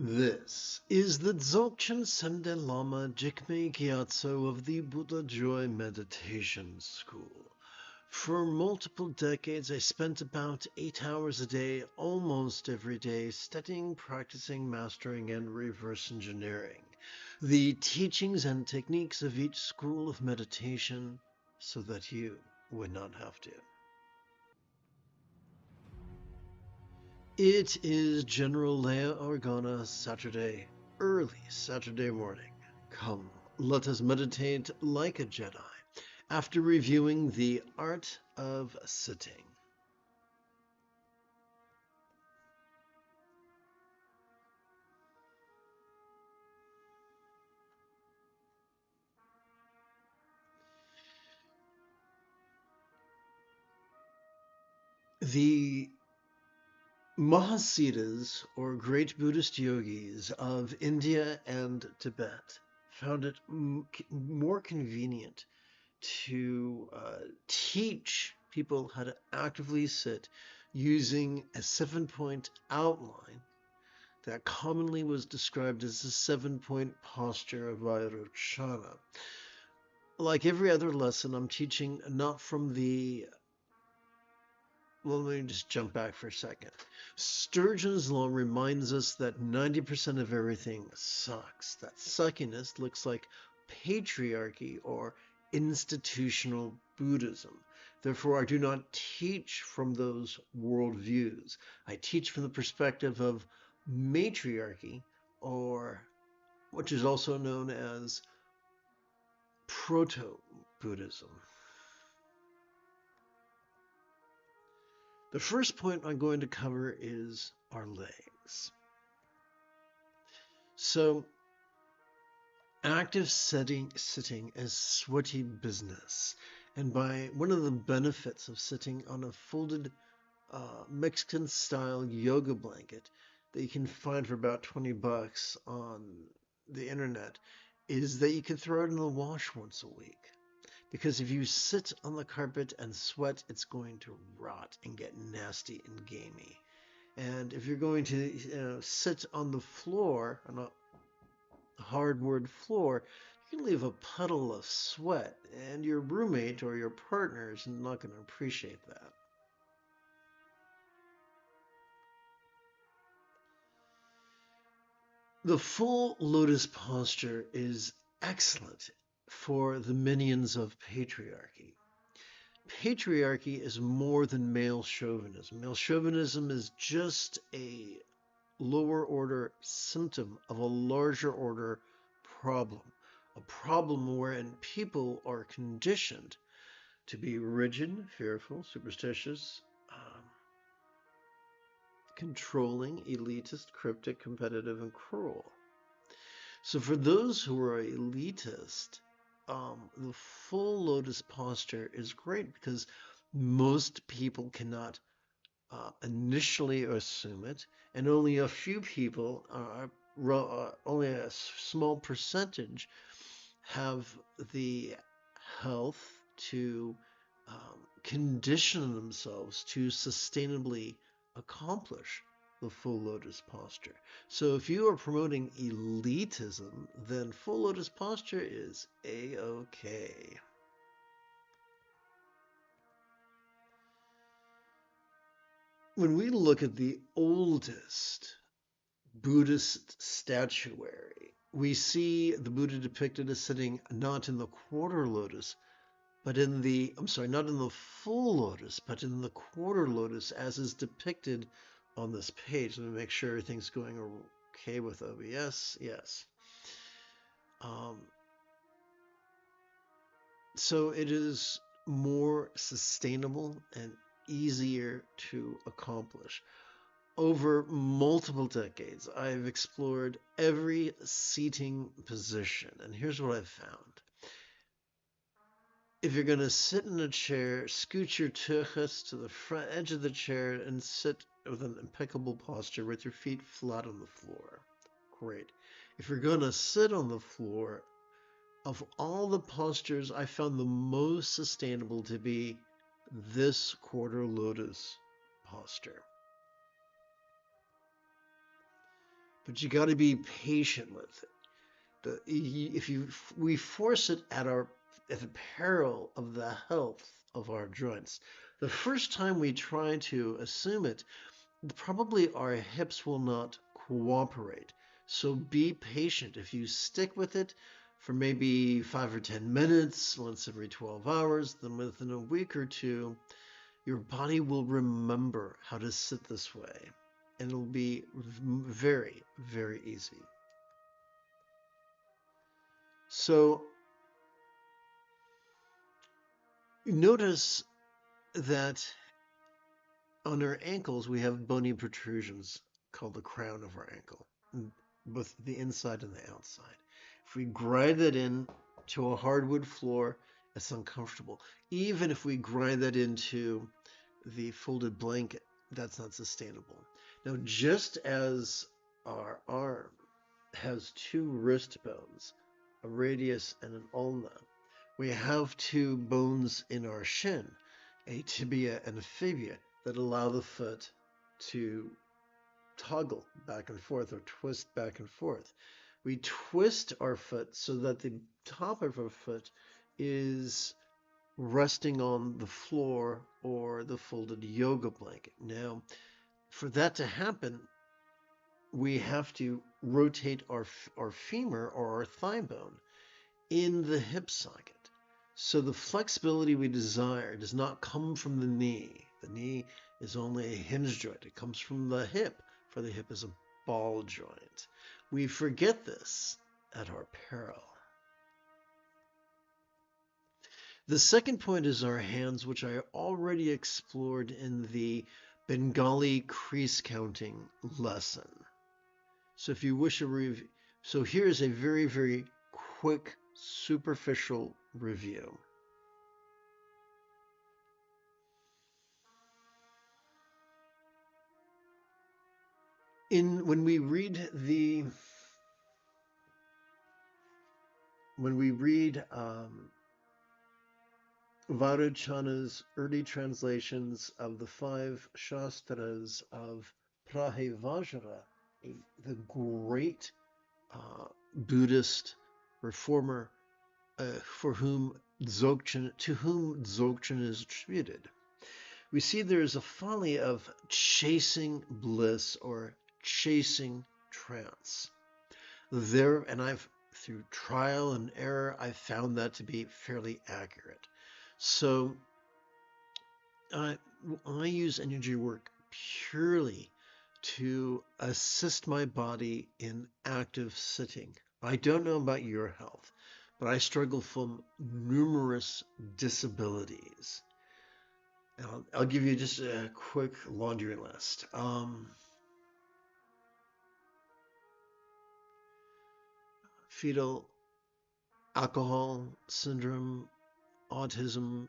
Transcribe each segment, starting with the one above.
This is the Dzogchen Semde Lama Jigme Gyatso of the Buddha Joy Meditation School. For multiple decades, I spent about 8 hours a day, almost every day, studying, practicing, mastering, and reverse engineering the teachings and techniques of each school of meditation so that you would not have to. It is General Leia Organa Saturday, early Saturday morning. Come, let us meditate like a Jedi after reviewing the art of sitting. The Mahasiddhas, or great Buddhist yogis of India and Tibet, found it more convenient to teach people how to actively sit using a 7-point outline that commonly was described as the 7-point posture of Vairochana. Like every other lesson, I'm teaching not from the... Well, let me just jump back for a second. Sturgeon's law reminds us that 90% of everything sucks. That suckiness looks like patriarchy or institutional Buddhism. Therefore, I do not teach from those worldviews. I teach from the perspective of matriarchy, or which is also known as proto-Buddhism. The first point I'm going to cover is our legs. So, active sitting is sweaty business. And by one of the benefits of sitting on a folded Mexican-style yoga blanket that you can find for about $20 on the internet is that you can throw it in the wash once a week. Because if you sit on the carpet and sweat, it's going to rot and get nasty and gamey. And if you're going to sit on the floor, on a hardwood floor, you can leave a puddle of sweat, and your roommate or your partner is not going to appreciate that. The full lotus posture is excellent for the minions of patriarchy. Patriarchy is more than male chauvinism. Male chauvinism is just a lower order symptom of a larger order problem. A problem wherein people are conditioned to be rigid, fearful, superstitious, controlling, elitist, cryptic, competitive, and cruel. So for those who are elitist, the full lotus posture is great because most people cannot initially assume it, and only a few people, only a small percentage, have the health to condition themselves to sustainably accomplish the full lotus posture. So if you are promoting elitism, then full lotus posture is A-okay. When we look at the oldest Buddhist statuary, we see the Buddha depicted as sitting not in the quarter lotus, but in the, not in the full lotus, but in the quarter lotus as is depicted on this page. Let me make sure everything's going okay with OBS. Yes. So it is more sustainable and easier to accomplish. Over multiple decades, I've explored every seating position, and here's what I've found. If you're going to sit in a chair, scoot your tuchus to the front edge of the chair and sit with an impeccable posture with your feet flat on the floor. Great. If you're going to sit on the floor, of all the postures, I found the most sustainable to be this quarter lotus posture. but you got to be patient with it. We force it at the peril of the health of our joints. The first time we try to assume it, probably our hips will not cooperate. So be patient. If you stick with it for maybe 5 or 10 minutes, once every 12 hours, then within a week or two, your body will remember how to sit this way. And it'll be very, very easy. So notice that on our ankles, we have bony protrusions called the crown of our ankle, both the inside and the outside. If we grind that in to a hardwood floor, it's uncomfortable. Even if we grind that into the folded blanket, that's not sustainable. Now, just as our arm has two wrist bones, a radius and an ulna, we have two bones in our shin, a tibia and a fibula, that allow the foot to toggle back and forth or twist back and forth. We twist our foot so that the top of our foot is resting on the floor or the folded yoga blanket. Now, for that to happen, we have to rotate our femur or our thigh bone in the hip socket. So the flexibility we desire does not come from the knee. The knee is only a hinge joint. It comes from the hip, for the hip is a ball joint. We forget this at our peril. The second point is our hands, which I already explored in the Bengali crease counting lesson. So if you wish a review, so here's a very, very quick, superficial review. When we read Varuchana's early translations of the 5 Shastras of Prahevajra, the great Buddhist reformer to whom Dzogchen is attributed, we see there is a folly of chasing bliss or chasing trance. Through trial and error, I found that to be fairly accurate. So I use energy work purely to assist my body in active sitting. I don't know about your health, but I struggle from numerous disabilities. I'll give you just a quick laundry list. Fetal alcohol syndrome, autism,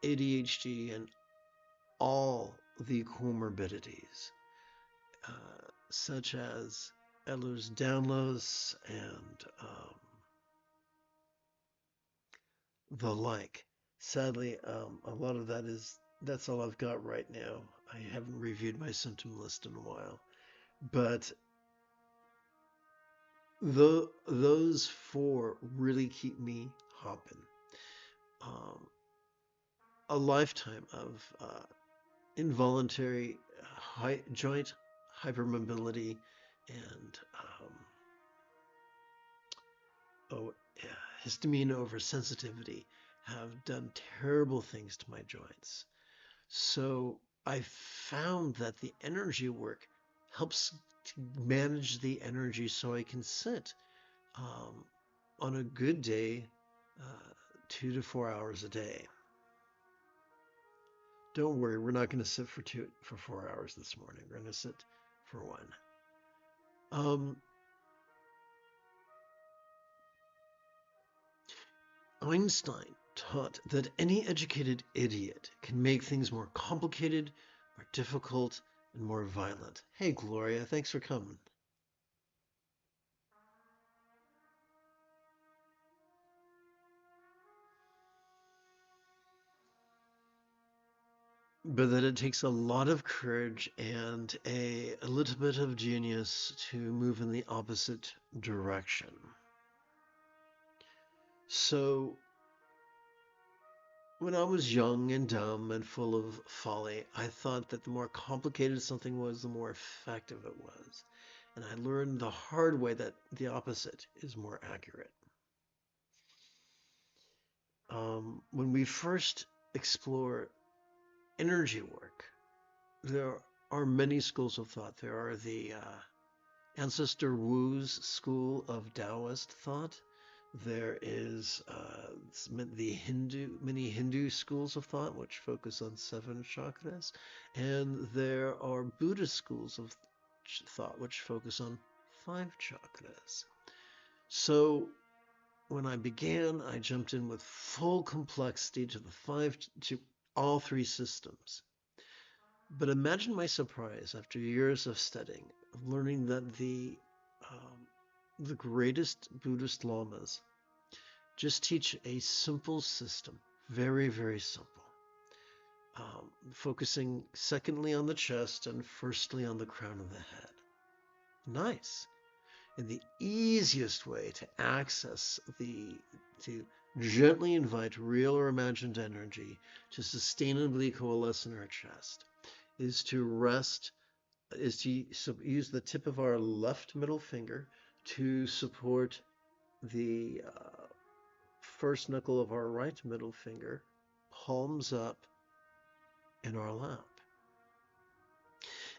ADHD, and all the comorbidities, such as Ehlers-Danlos and the like. Sadly, a lot of that's all I've got right now. I haven't reviewed my symptom list in a while, but those 4 really keep me hopping. A lifetime of involuntary joint hypermobility and histamine oversensitivity have done terrible things to my joints. So I found that the energy work helps to manage the energy so I can sit on a good day 2 to 4 hours a day. Don't worry, we're not going to sit for 4 hours this morning. We're going to sit for 1. Einstein taught that any educated idiot can make things more complicated, more difficult, and more violent. Hey, Gloria, thanks for coming. but that it takes a lot of courage and a little bit of genius to move in the opposite direction. So when I was young and dumb and full of folly, I thought that the more complicated something was, the more effective it was. And I learned the hard way that the opposite is more accurate. When we first explore energy work, there are many schools of thought. There are the Ancestor Wu's school of Taoist thought. There is many Hindu schools of thought which focus on 7 chakras, and there are Buddhist schools of thought which focus on 5 chakras. So when I began, I jumped in with full complexity to all 3 systems. But imagine my surprise after years of studying, of learning that the greatest Buddhist lamas just teach a simple system, very, very simple, focusing secondly on the chest and firstly on the crown of the head. Nice. And the easiest way to access to gently invite real or imagined energy to sustainably coalesce in our chest is to use the tip of our left middle finger to support the first knuckle of our right middle finger, palms up in our lap.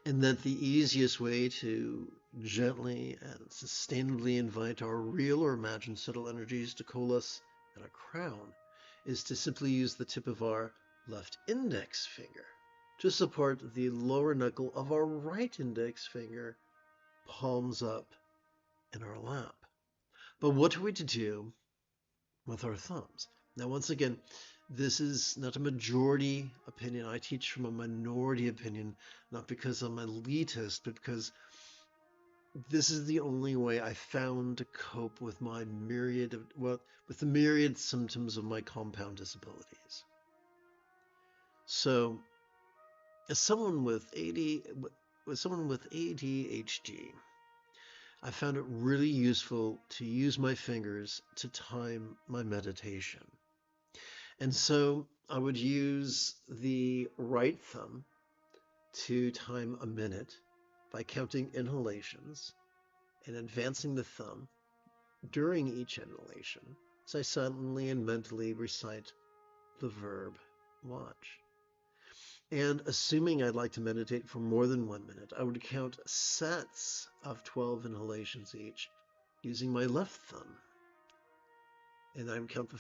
And that the easiest way to gently and sustainably invite our real or imagined subtle energies to coalesce in a crown is to simply use the tip of our left index finger to support the lower knuckle of our right index finger, palms up in our lap. But what are we to do with our thumbs? Now, once again, this is not a majority opinion. I teach from a minority opinion, not because I'm elitist, but because this is the only way I found to cope with my with the myriad symptoms of my compound disabilities. So, as someone with ADHD, I found it really useful to use my fingers to time my meditation. And so I would use the right thumb to time a minute by counting inhalations and advancing the thumb during each inhalation as I silently and mentally recite the verb watch. And assuming I'd like to meditate for more than 1 minute, I would count sets of 12 inhalations each using my left thumb. And I would count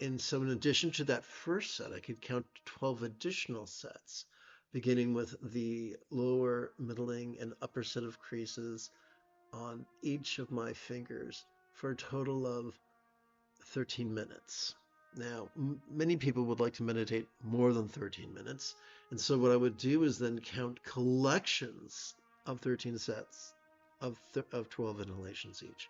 and so in addition to that first set, I could count 12 additional sets, beginning with the lower, middling, and upper set of creases on each of my fingers for a total of 13 minutes. Now, many people would like to meditate more than 13 minutes. And so what I would do is then count collections of 13 sets of 12 inhalations each.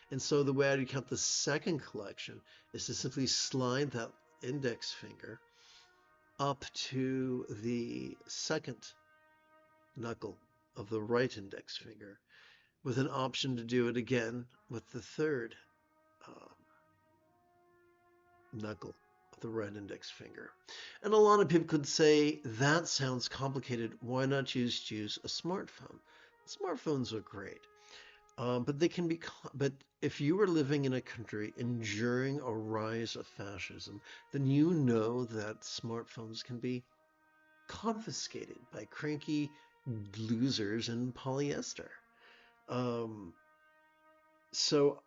And so the way I would count the second collection is to simply slide that index finger up to the second knuckle of the right index finger, with an option to do it again with the third knuckle of the right index finger. And a lot of people could say, that sounds complicated. Why not use a smartphone? Smartphones are great. But they can be, but if you were living in a country enduring a rise of fascism, then you know that smartphones can be confiscated by cranky losers in polyester. So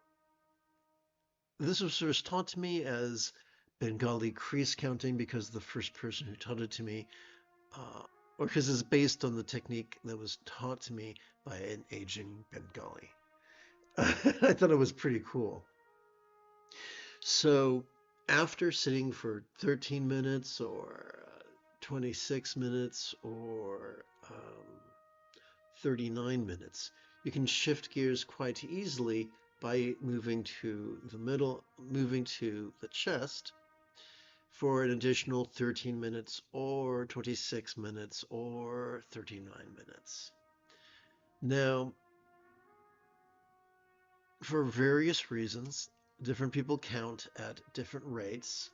this was first taught to me as Bengali crease counting because the first person who taught it to me, or because it's based on the technique that was taught to me by an aging Bengali. I thought it was pretty cool. So after sitting for 13 minutes or 26 minutes or 39 minutes, you can shift gears quite easily by moving to the middle, moving to the chest, for an additional 13 minutes or 26 minutes or 39 minutes. Now, for various reasons, different people count at different rates,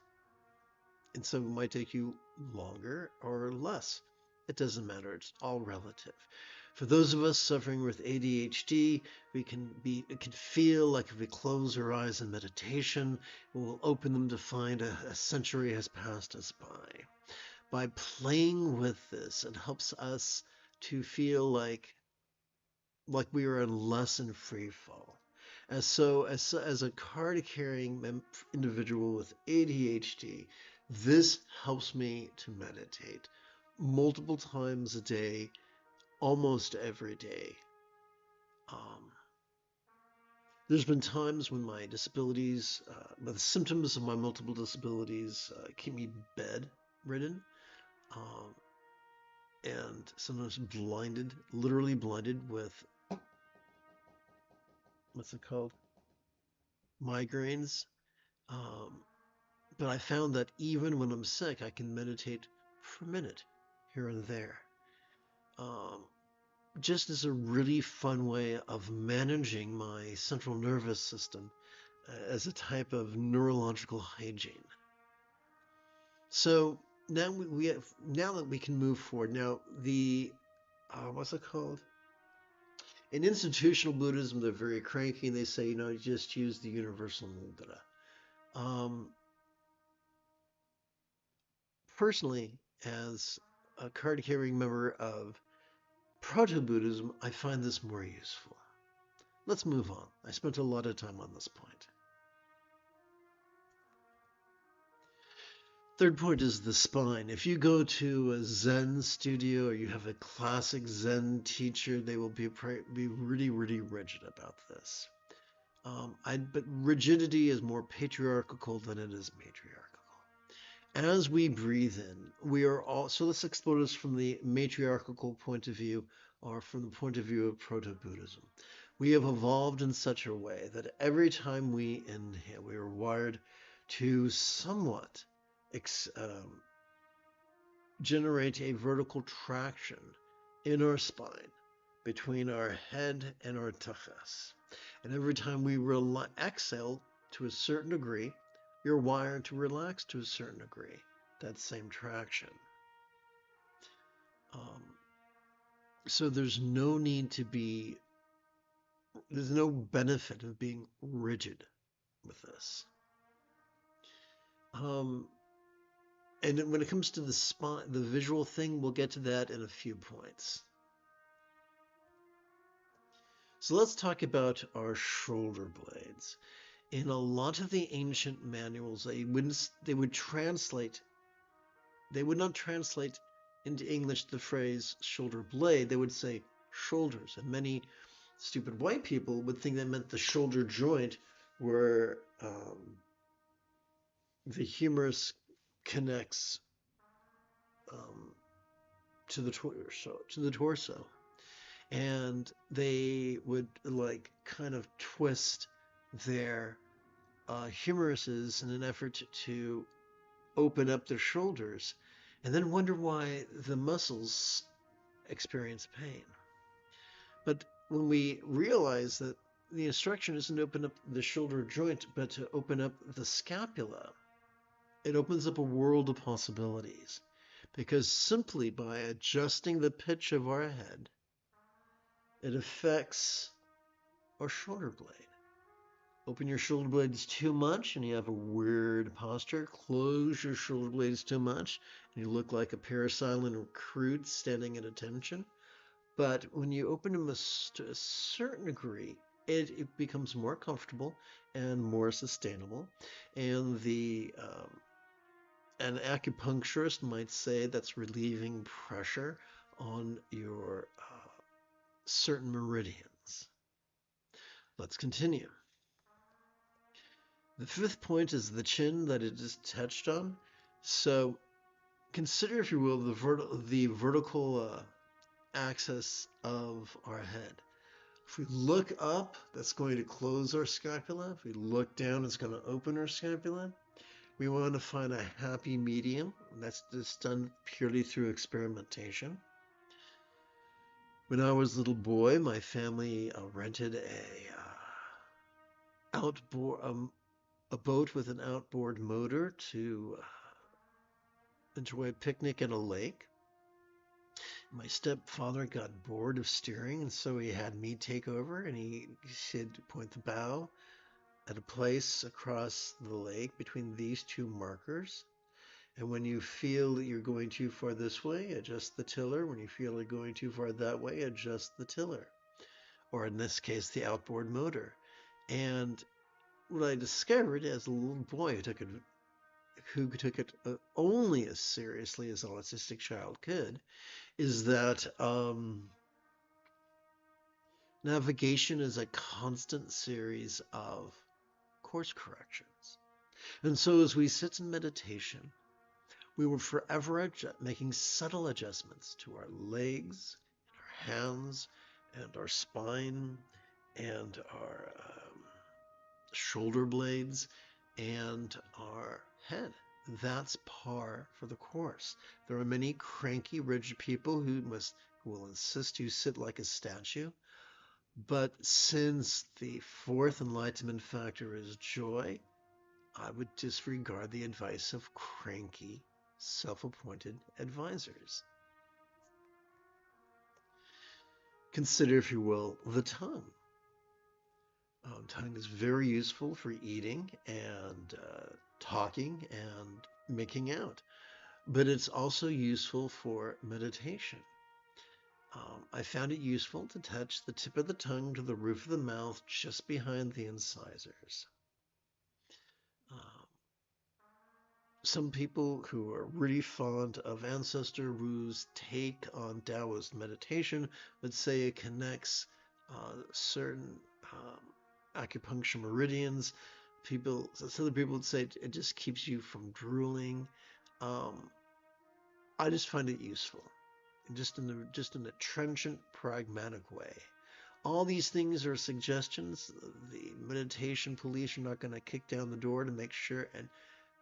and so it might take you longer or less. It doesn't matter. It's all relative. For those of us suffering with ADHD, it can feel like if we close our eyes in meditation, we'll open them to find a century has passed us by. By playing with this, it helps us to feel like we are less in free fall. As a card-carrying individual with ADHD, this helps me to meditate multiple times a day, almost every day. There's been times when my disabilities, the symptoms of my multiple disabilities keep me bedridden, and sometimes blinded, literally blinded with, what's it called? Migraines. But I found that even when I'm sick, I can meditate for a minute here and there. Just as a really fun way of managing my central nervous system as a type of neurological hygiene. So now now that we can move forward. Now the what's it called? In institutional Buddhism, they're very cranky and they say, you just use the universal mudra. Personally, as a card-carrying member of Proto-Buddhism, I find this more useful. Let's move on. I spent a lot of time on this point. Third point is the spine. If you go to a Zen studio or you have a classic Zen teacher, they will be really, really rigid about this. But rigidity is more patriarchal than it is matriarchal. As we breathe in, we are all, so let's explore this from the matriarchal point of view or from the point of view of Proto-Buddhism. We have evolved in such a way that every time we inhale, we are wired to somewhat generate a vertical traction in our spine between our head and our tuchus. And every time we exhale to a certain degree, you're wired to relax to a certain degree. That same traction. So there's no benefit of being rigid with this. And when it comes to the spine, the visual thing, we'll get to that in a few points. So let's talk about our shoulder blades. In a lot of the ancient manuals, they would not translate into English the phrase shoulder blade. They would say shoulders, and many stupid white people would think that meant the shoulder joint where the humerus connects to the torso. And they would kind of twist their humeruses in an effort to open up their shoulders, and then wonder why the muscles experience pain. But when we realize that the instruction isn't to open up the shoulder joint, but to open up the scapula, it opens up a world of possibilities. Because simply by adjusting the pitch of our head, it affects our shoulder blade. Open your shoulder blades too much and you have a weird posture. Close your shoulder blades too much and you look like a parasilent recruit standing at attention. But when you open them to a certain degree, it becomes more comfortable and more sustainable. And an acupuncturist might say that's relieving pressure on your certain meridians. Let's continue. The fifth point is the chin that it is touched on. So consider, if you will, the vertical axis of our head. If we look up, that's going to close our scapula. If we look down, it's going to open our scapula. We want to find a happy medium. That's just done purely through experimentation. When I was a little boy, my family rented a boat with an outboard motor to enjoy a picnic at a lake. My stepfather got bored of steering, and so he had me take over, and he said to point the bow at a place across the lake between these two markers. And when you feel that you're going too far this way, adjust the tiller. When you feel you're going too far that way, adjust the tiller. Or in this case, the outboard motor. And what I discovered as a little boy who took it only as seriously as an autistic child could, is that navigation is a constant series of course corrections. And so as we sit in meditation, we were forever making subtle adjustments to our legs, our hands, and our spine, and our shoulder blades, and our head. That's par for the course. There are many cranky, rigid people who will insist you sit like a statue. But since the fourth enlightenment factor is joy, I would disregard the advice of cranky, self-appointed advisors. Consider, if you will, the tongue. Tongue is very useful for eating and talking and making out, but it's also useful for meditation. I found it useful to touch the tip of the tongue to the roof of the mouth just behind the incisors. Some people who are really fond of Ancestor Wu's take on Taoist meditation would say it connects certain acupuncture meridians. Other people would say it just keeps you from drooling. I just find it useful, just in a trenchant, pragmatic way. All these things are suggestions. The meditation police are not going to kick down the door to make sure and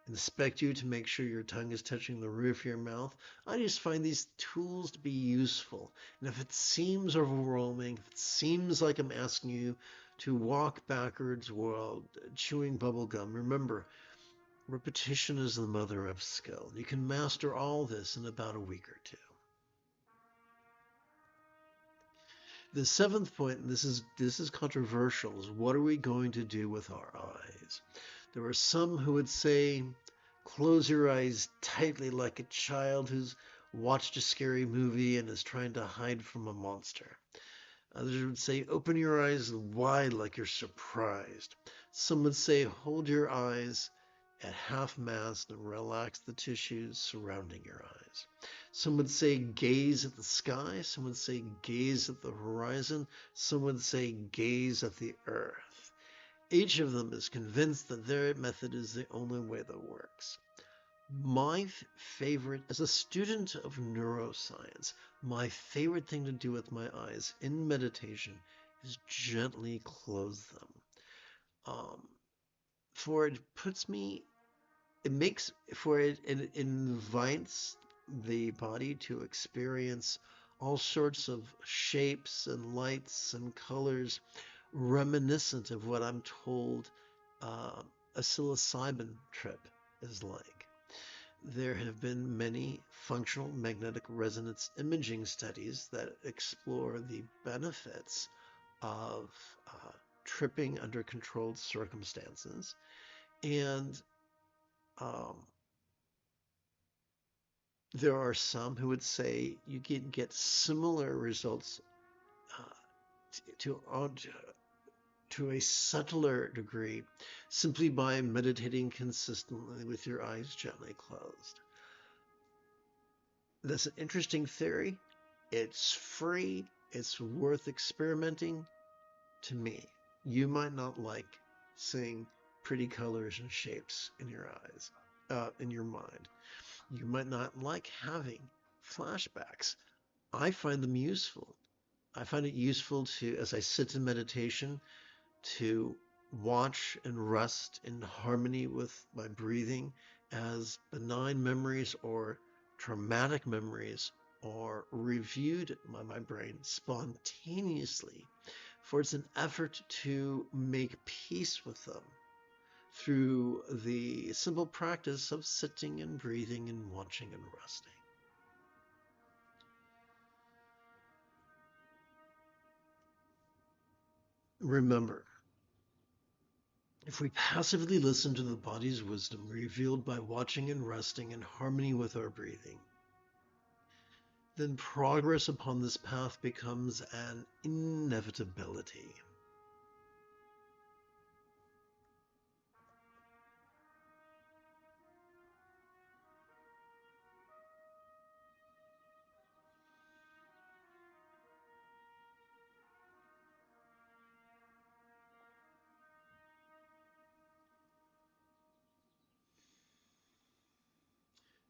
inspect you to make sure your tongue is touching the roof of your mouth. I just find these tools to be useful. And if it seems overwhelming, if it seems like I'm asking you to walk backwards while chewing bubble gum, remember, repetition is the mother of skill. You can master all this in about a week or two. The seventh point, and this is controversial, is what are we going to do with our eyes? There are some who would say, close your eyes tightly like a child who's watched a scary movie and is trying to hide from a monster. Others would say, open your eyes wide like you're surprised. Some would say, hold your eyes at half-mast and relax the tissues surrounding your eyes. Some would say, gaze at the sky. Some would say, gaze at the horizon. Some would say, gaze at the earth. Each of them is convinced that their method is the only way that works. My favorite, as a student of neuroscience, my favorite thing to do with my eyes in meditation is gently close them. It invites the body to experience all sorts of shapes and lights and colors reminiscent of what I'm told a psilocybin trip is like. There have been many functional magnetic resonance imaging studies that explore the benefits of tripping under controlled circumstances. And there are some who would say you can get similar results to a subtler degree simply by meditating consistently with your eyes gently closed. That's an interesting theory. It's free. It's worth experimenting. To me, you might not like seeing pretty colors and shapes in your eyes, in your mind. You might not like having flashbacks. I find them useful. I find it useful to, as I sit in meditation, to watch and rest in harmony with my breathing as benign memories or traumatic memories are reviewed by my brain spontaneously, for it's an effort to make peace with them through the simple practice of sitting and breathing and watching and resting. Remember, if we passively listen to the body's wisdom revealed by watching and resting in harmony with our breathing, then progress upon this path becomes an inevitability.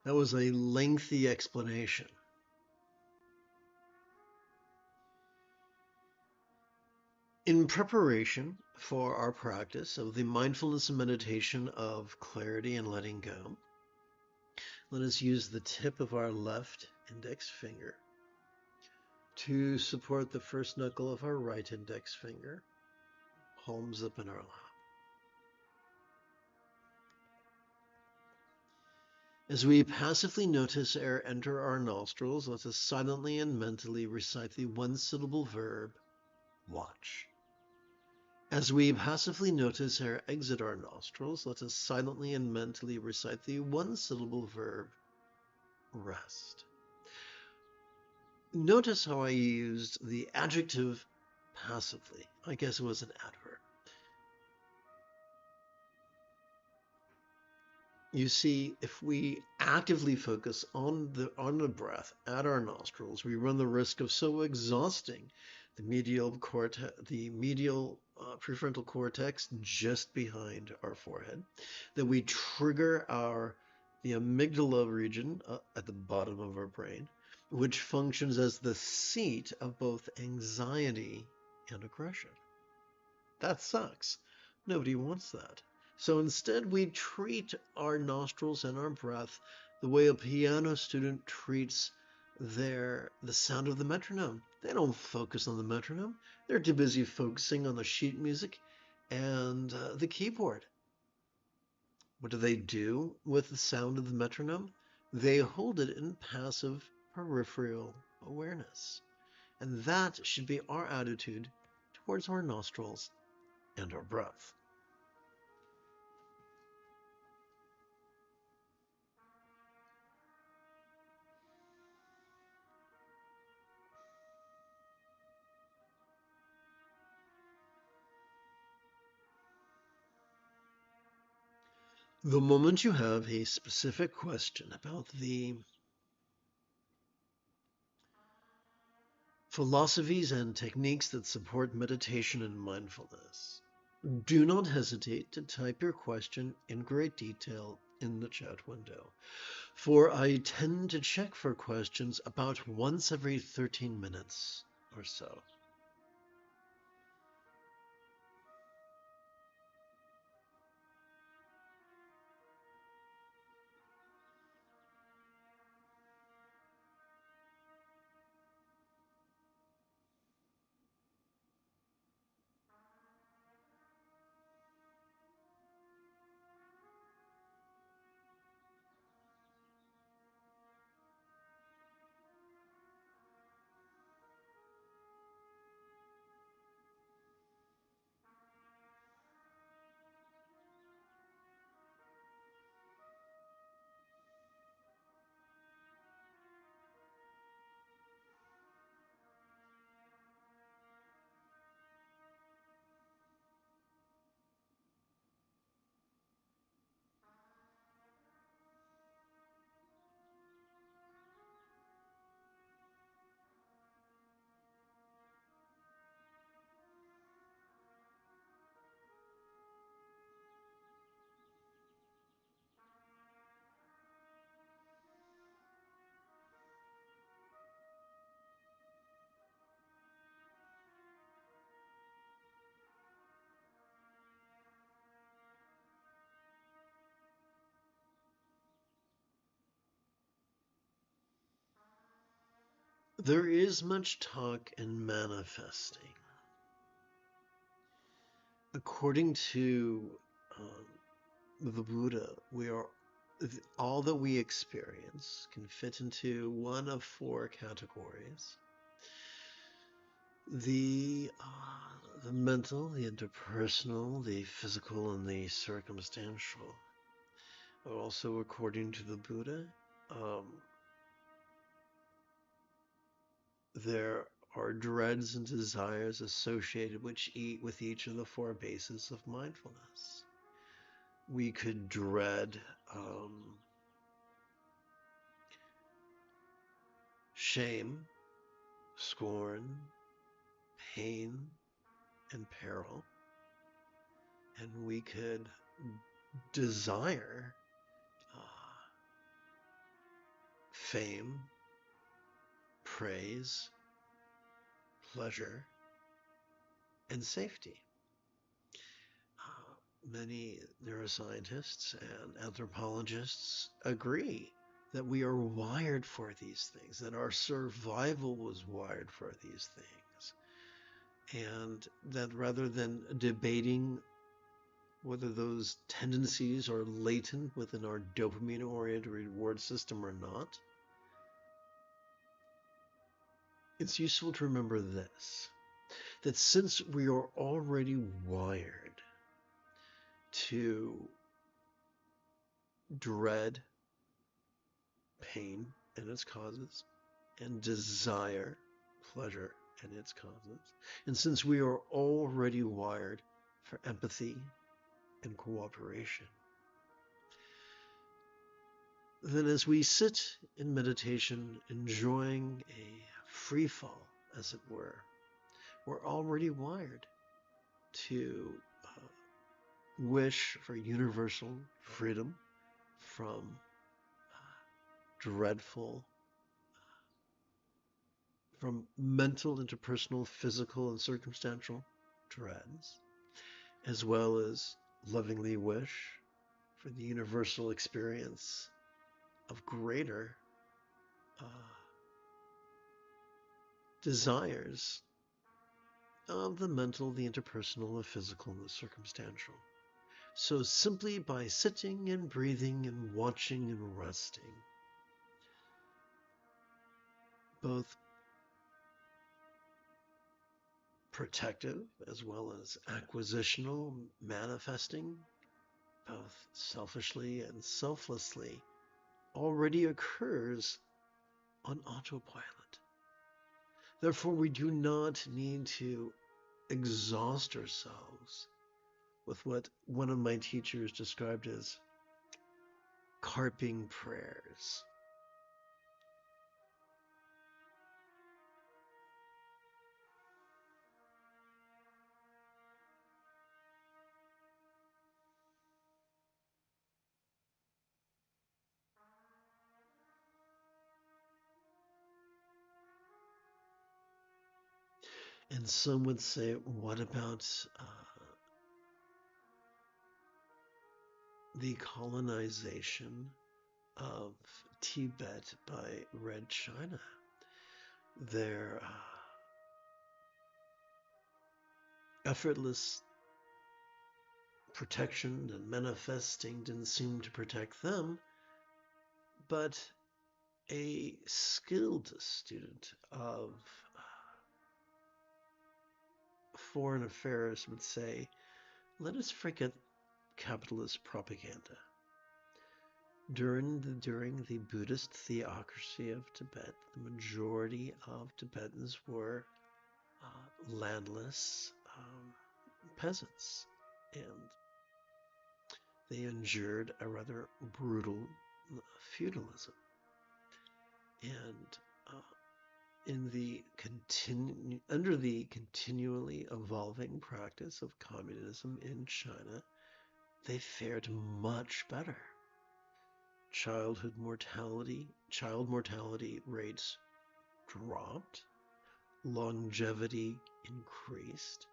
That was a lengthy explanation. In preparation for our practice of the mindfulness and meditation of clarity and letting go, let us use the tip of our left index finger to support the first knuckle of our right index finger, palms up in our lap. As we passively notice air enter our nostrils, let us silently and mentally recite the one-syllable verb, watch. As we passively notice air exit our nostrils, let us silently and mentally recite the one-syllable verb, rest. Notice how I used the adjective passively. I guess it was an adverb. You see, if we actively focus on the breath at our nostrils, we run the risk of so exhausting the medial prefrontal cortex just behind our forehead that we trigger the amygdala region at the bottom of our brain, which functions as the seat of both anxiety and aggression. That sucks. Nobody wants that. So instead, we treat our nostrils and our breath the way a piano student treats the sound of the metronome. They don't focus on the metronome. They're too busy focusing on the sheet music and the keyboard. What do they do with the sound of the metronome? They hold it in passive peripheral awareness. And that should be our attitude towards our nostrils and our breath. The moment you have a specific question about the philosophies and techniques that support meditation and mindfulness, do not hesitate to type your question in great detail in the chat window, for I tend to check for questions about once every 13 minutes or so. There is much talk in manifesting. According to the Buddha, all that we experience can fit into one of four categories: the mental, the interpersonal, the physical, and the circumstantial. Also, according to the Buddha, there are dreads and desires associated with each of the four bases of mindfulness. We could dread shame, scorn, pain, and peril. And we could desire fame, praise, pleasure, and safety. Many neuroscientists and anthropologists agree that we are wired for these things, that our survival was wired for these things, and that rather than debating whether those tendencies are latent within our dopamine-oriented reward system or not, it's useful to remember this, that since we are already wired to dread pain and its causes, and desire pleasure and its causes, and since we are already wired for empathy and cooperation, then as we sit in meditation, enjoying a free fall, as it were, we're already wired to wish for universal freedom from from mental, interpersonal, physical, and circumstantial dreads, as well as lovingly wish for the universal experience of greater desires of the mental, the interpersonal, the physical, and the circumstantial. So simply by sitting and breathing and watching and resting, both protective as well as acquisitional, manifesting, both selfishly and selflessly, already occurs on autopilot. Therefore, we do not need to exhaust ourselves with what one of my teachers described as carping prayers. And some would say, what about the colonization of Tibet by Red China? Their effortless protection and manifesting didn't seem to protect them, but a skilled student of foreign affairs would say, let us forget capitalist propaganda. During the Buddhist theocracy of Tibet, the majority of Tibetans were landless peasants, and they endured a rather brutal feudalism. And under the continually evolving practice of communism in China, they fared much better. Child mortality rates dropped, longevity increased,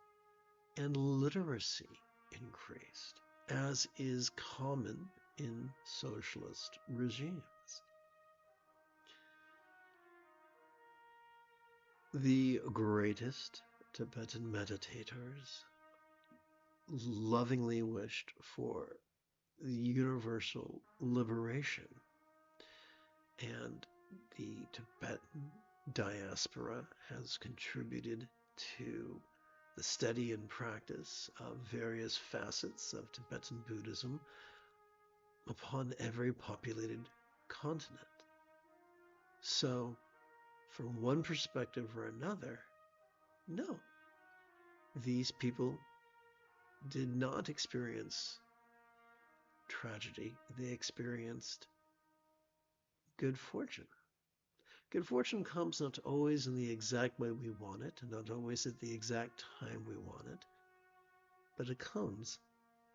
and literacy increased, as is common in socialist regimes. The greatest Tibetan meditators lovingly wished for the universal liberation, and the Tibetan diaspora has contributed to the study and practice of various facets of Tibetan Buddhism upon every populated continent. So, from one perspective or another, no, these people did not experience tragedy. They experienced good fortune. Good fortune comes not always in the exact way we want it, and not always at the exact time we want it, but it comes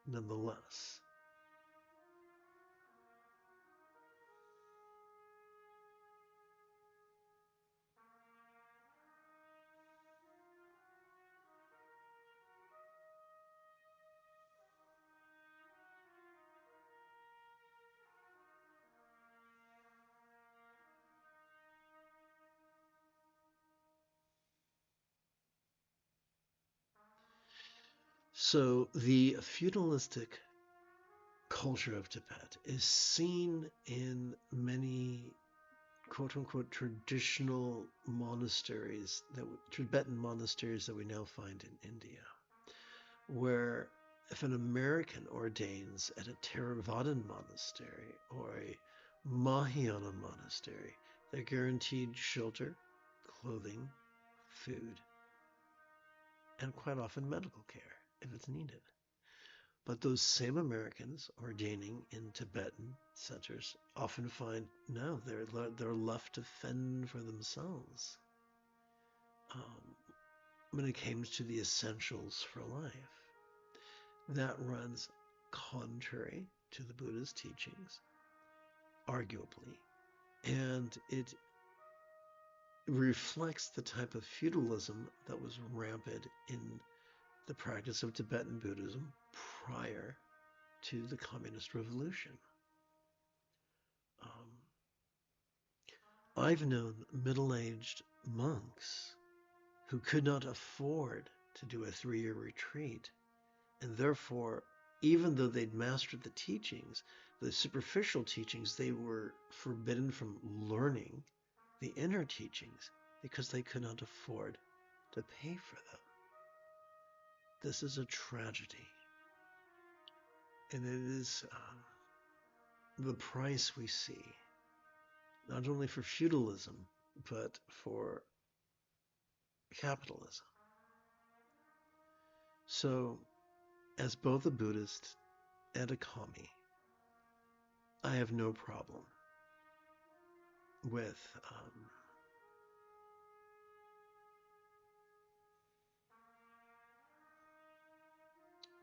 nonetheless. So the feudalistic culture of Tibet is seen in many quote-unquote traditional monasteries, Tibetan monasteries that we now find in India, where if an American ordains at a Theravadan monastery or a Mahayana monastery, they're guaranteed shelter, clothing, food, and quite often medical care if it's needed. But those same Americans ordaining in Tibetan centers often find, no, they're left to fend for themselves when it comes to the essentials for life. That runs contrary to the Buddha's teachings, arguably, and it reflects the type of feudalism that was rampant in the practice of Tibetan Buddhism prior to the communist revolution. I've known middle-aged monks who could not afford to do a 3-year retreat, and therefore, even though they'd mastered the teachings, the superficial teachings, they were forbidden from learning the inner teachings because they could not afford to pay for them. This is a tragedy, and it is the price we see, not only for feudalism, but for capitalism. So, as both a Buddhist and a commie, I have no problem with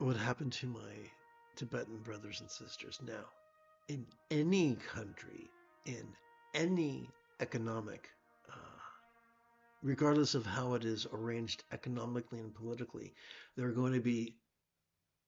what happened to my Tibetan brothers and sisters. Now, in any country, in any economic, regardless of how it is arranged economically and politically, there are going to be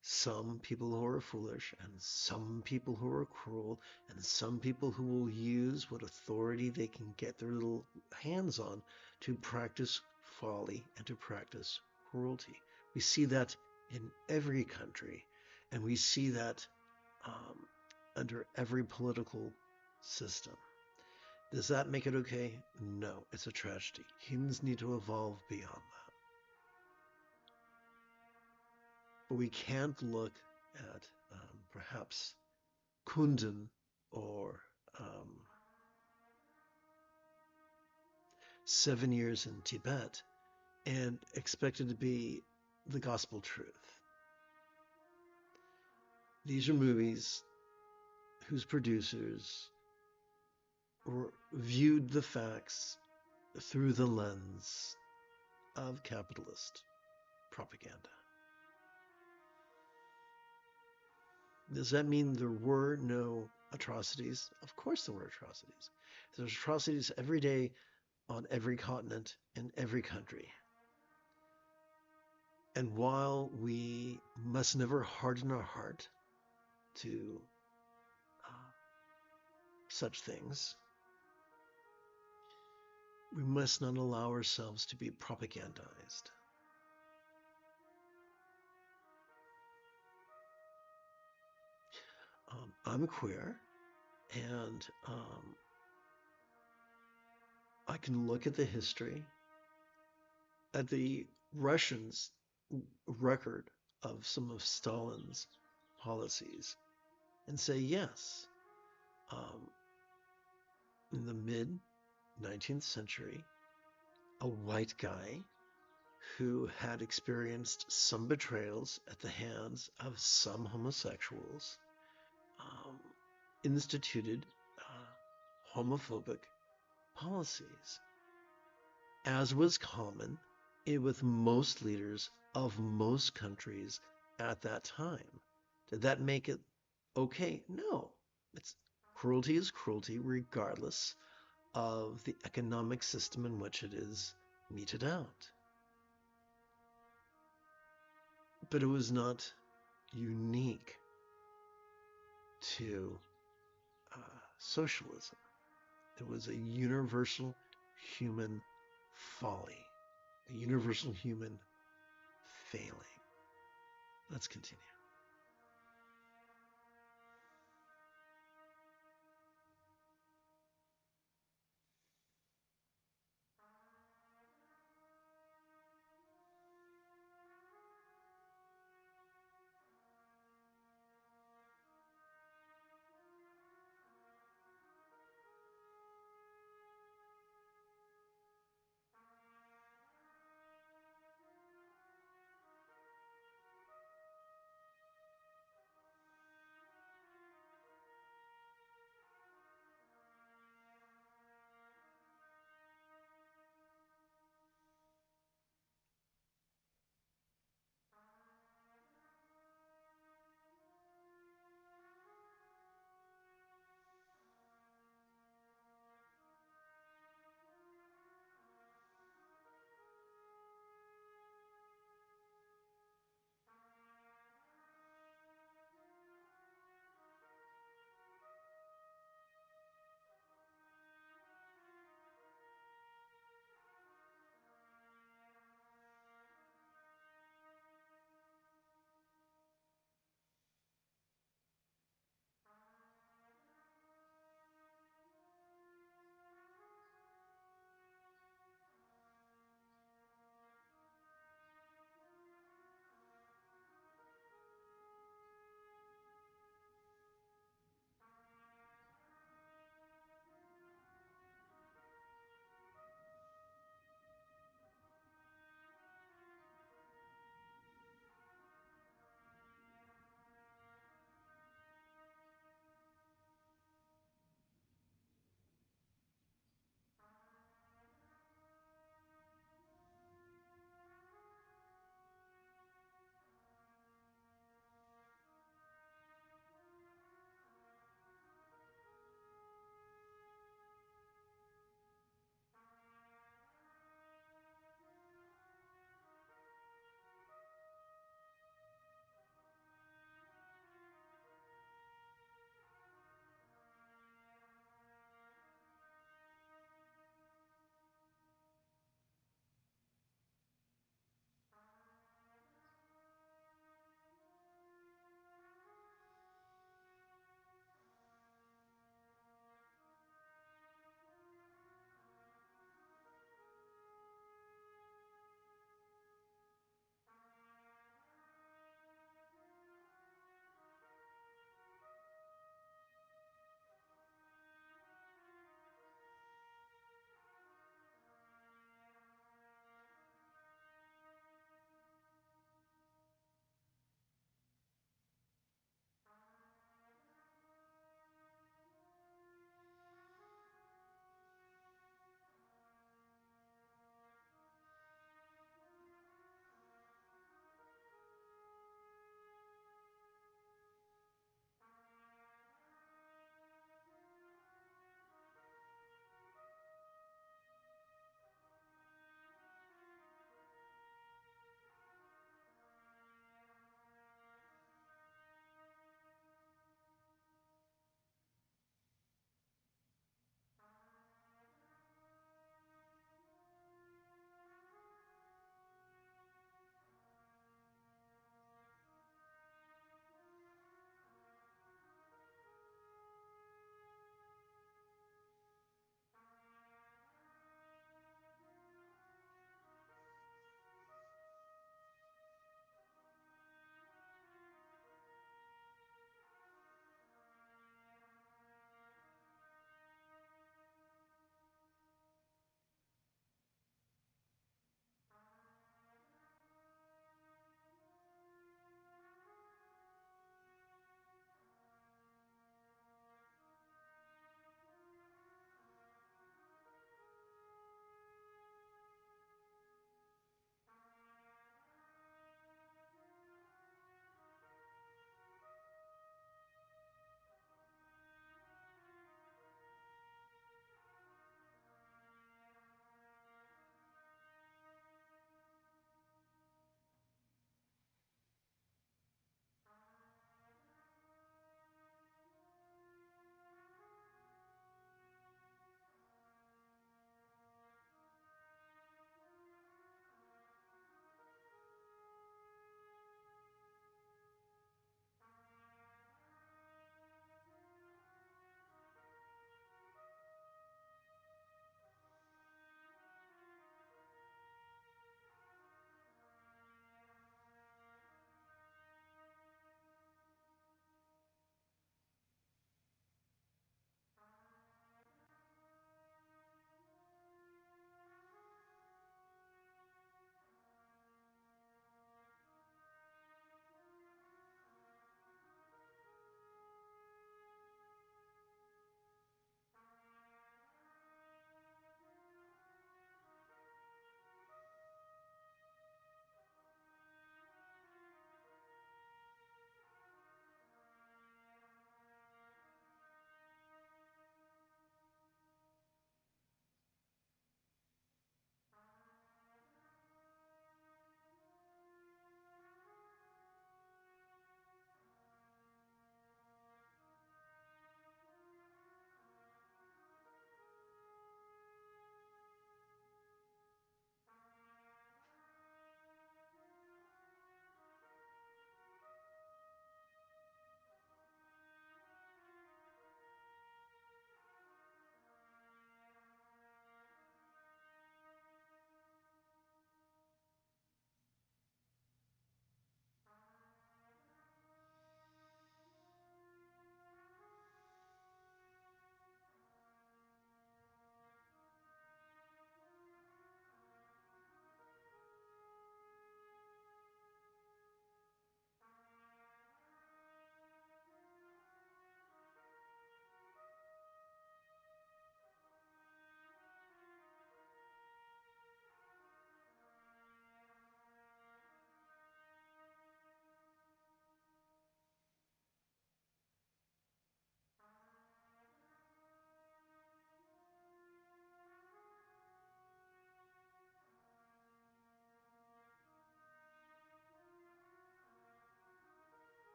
some people who are foolish and some people who are cruel and some people who will use what authority they can get their little hands on to practice folly and to practice cruelty. We see that in every country, and we see that under every political system. Does that make it okay? No, it's a tragedy. Humans need to evolve beyond that. But we can't look at perhaps Kundun or 7 years in Tibet and expect it to be the gospel truth. These are movies whose producers viewed the facts through the lens of capitalist propaganda. Does that mean there were no atrocities? Of course there were atrocities. There's atrocities every day on every continent in every country. And while we must never harden our heart to such things, We must not allow ourselves to be propagandized. I'm queer, and I can look at the history, at the Russians' record of some of Stalin's policies, and say, yes, in the mid 19th century, a white guy who had experienced some betrayals at the hands of some homosexuals instituted homophobic policies, as was common with most leaders of most countries at that time. Did that make it okay? No. Cruelty is cruelty regardless of the economic system in which it is meted out. But it was not unique to socialism. It was a universal human folly, a universal human failing. Let's continue.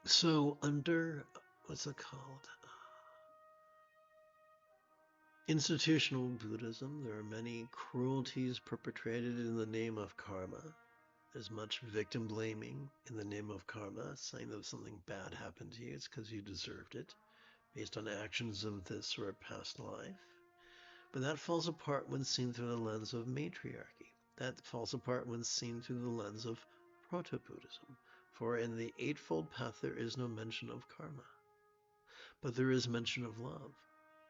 So under, what's it called? Institutional Buddhism, there are many cruelties perpetrated in the name of karma. There's much victim blaming in the name of karma, saying that if something bad happened to you, it's because you deserved it, based on actions of this or a past life. But that falls apart when seen through the lens of matriarchy. That falls apart when seen through the lens of proto-Buddhism. For in the Eightfold Path, there is no mention of karma, but there is mention of love.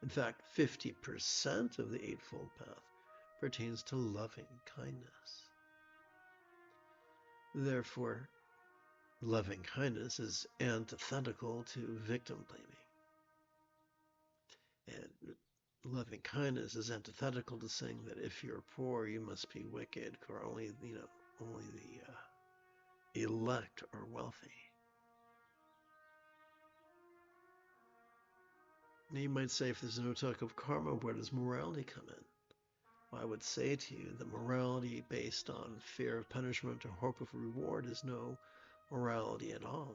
In fact, 50% of the Eightfold Path pertains to loving kindness. Therefore, loving kindness is antithetical to victim blaming. And loving kindness is antithetical to saying that if you're poor, you must be wicked, or only the elect are wealthy. Now you might say, if there's no talk of karma, where does morality come in? Well, I would say to you that morality based on fear of punishment or hope of reward is no morality at all.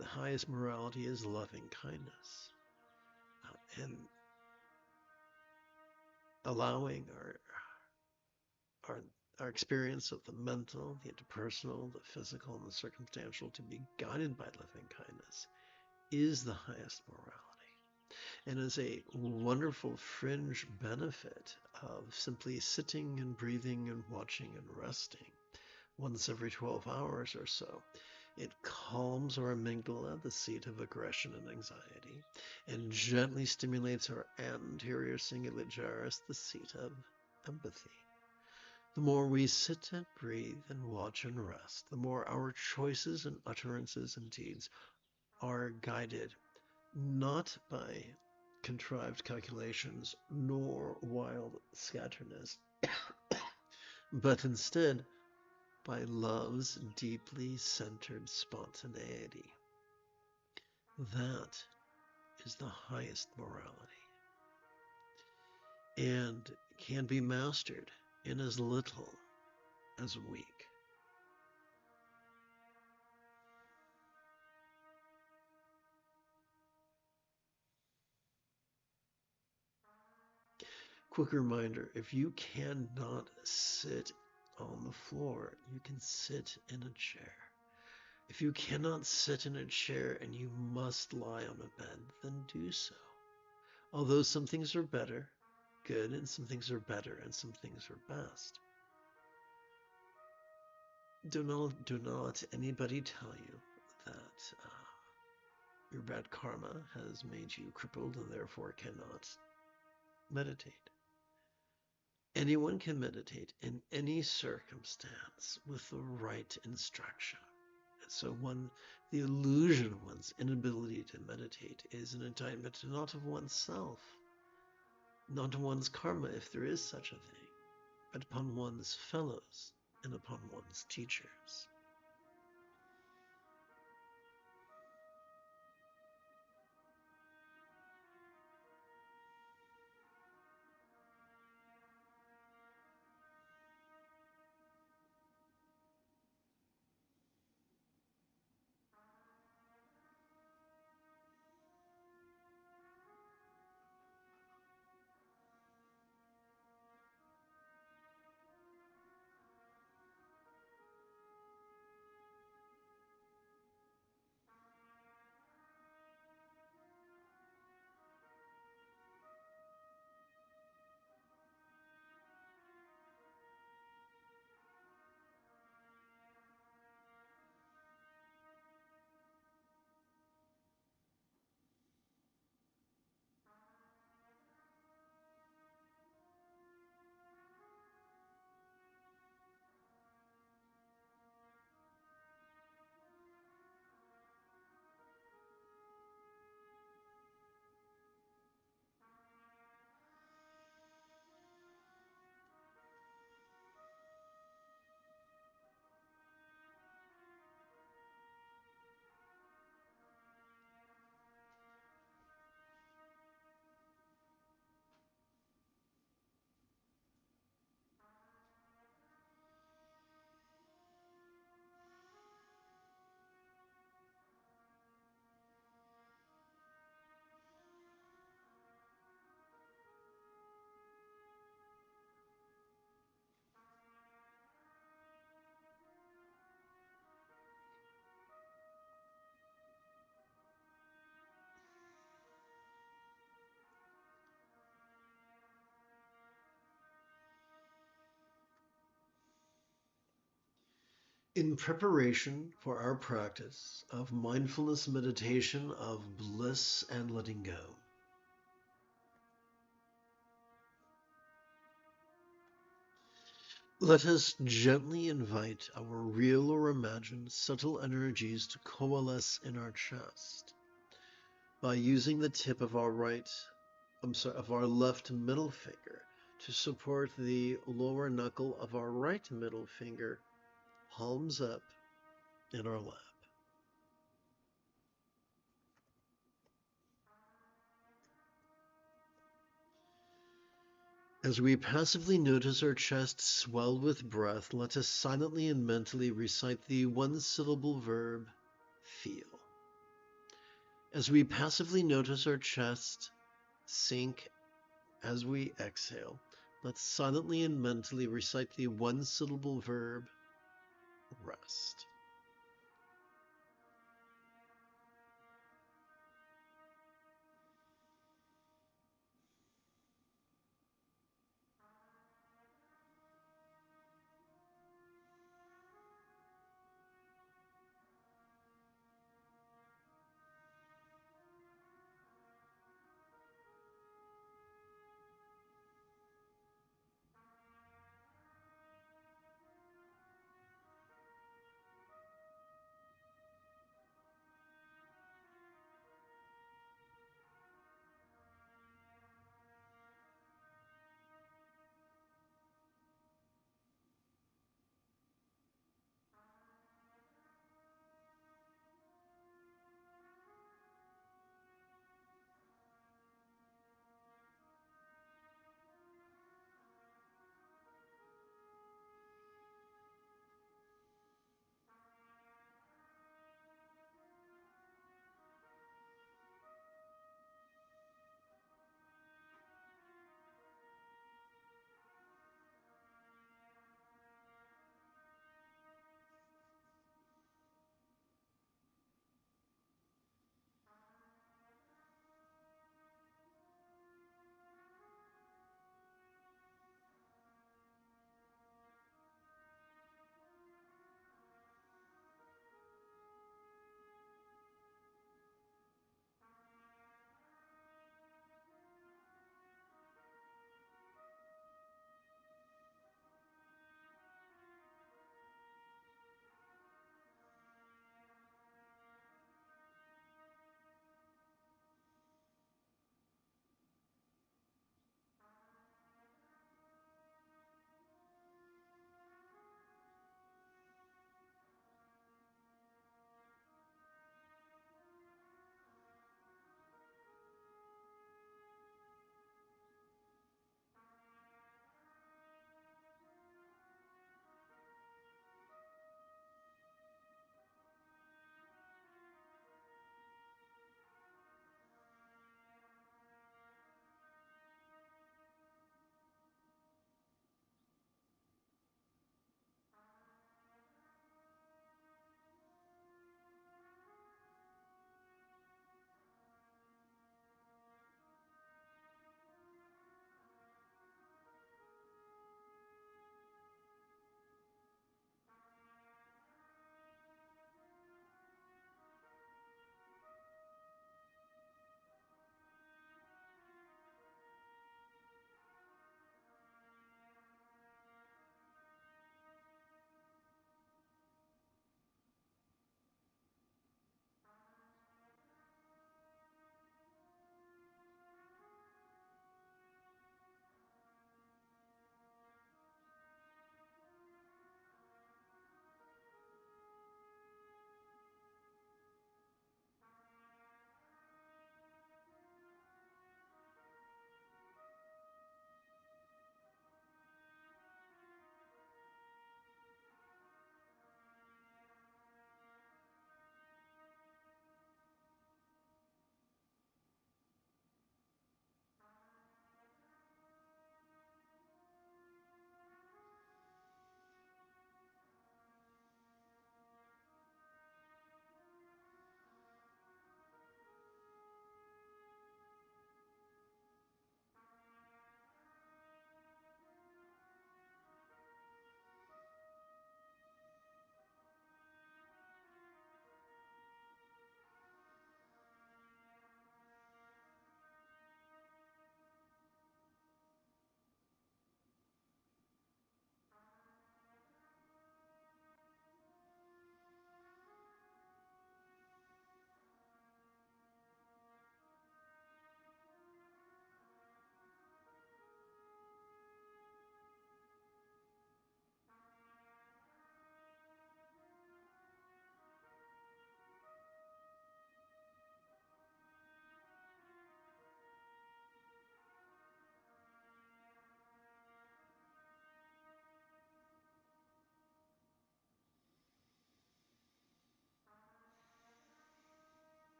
The highest morality is loving kindness. And allowing our experience of the mental, the interpersonal, the physical, and the circumstantial to be guided by loving kindness is the highest morality. And is a wonderful fringe benefit of simply sitting and breathing and watching and resting once every 12 hours or so. It calms our amygdala, the seat of aggression and anxiety, and gently stimulates our anterior cingulate gyrus, the seat of empathy. The more we sit and breathe and watch and rest, the more our choices and utterances and deeds are guided not by contrived calculations nor wild scatterness, but instead by love's deeply centered spontaneity. That is the highest morality, and can be mastered in as little as a week. Quick reminder, if you cannot sit on the floor, you can sit in a chair. If you cannot sit in a chair and you must lie on a bed, then do so. Although some things are better, good, and some things are better, and some things are best. Do not let anybody tell you that your bad karma has made you crippled and therefore cannot meditate. Anyone can meditate in any circumstance with the right instruction. So the illusion of one's inability to meditate is an indictment not of oneself, not of one's karma, if there is such a thing, but upon one's fellows and upon one's teachers. In preparation for our practice of mindfulness meditation of bliss and letting go, let us gently invite our real or imagined subtle energies to coalesce in our chest by using the tip of our left middle finger to support the lower knuckle of our right middle finger, palms up in our lap. As we passively notice our chest swell with breath, let us silently and mentally recite the one-syllable verb, feel. As we passively notice our chest sink as we exhale, let's silently and mentally recite the one-syllable verb, rest.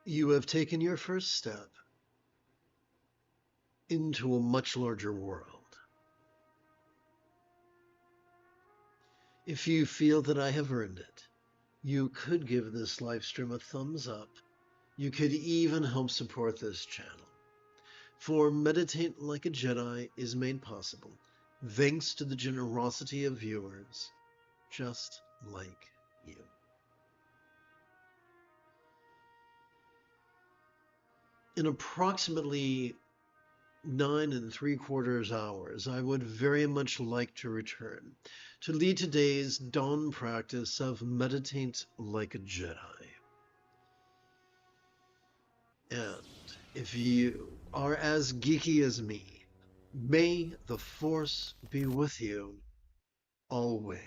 You have taken your first step into a much larger world. If you feel that I have earned it, you could give this live stream a thumbs up. You could even help support this channel. For Meditate Like a Jedi is made possible thanks to the generosity of viewers just like you. In approximately 9 3/4 hours, I would very much like to return to lead today's dawn practice of Meditate Like a Jedi. And if you are as geeky as me, may the Force be with you always.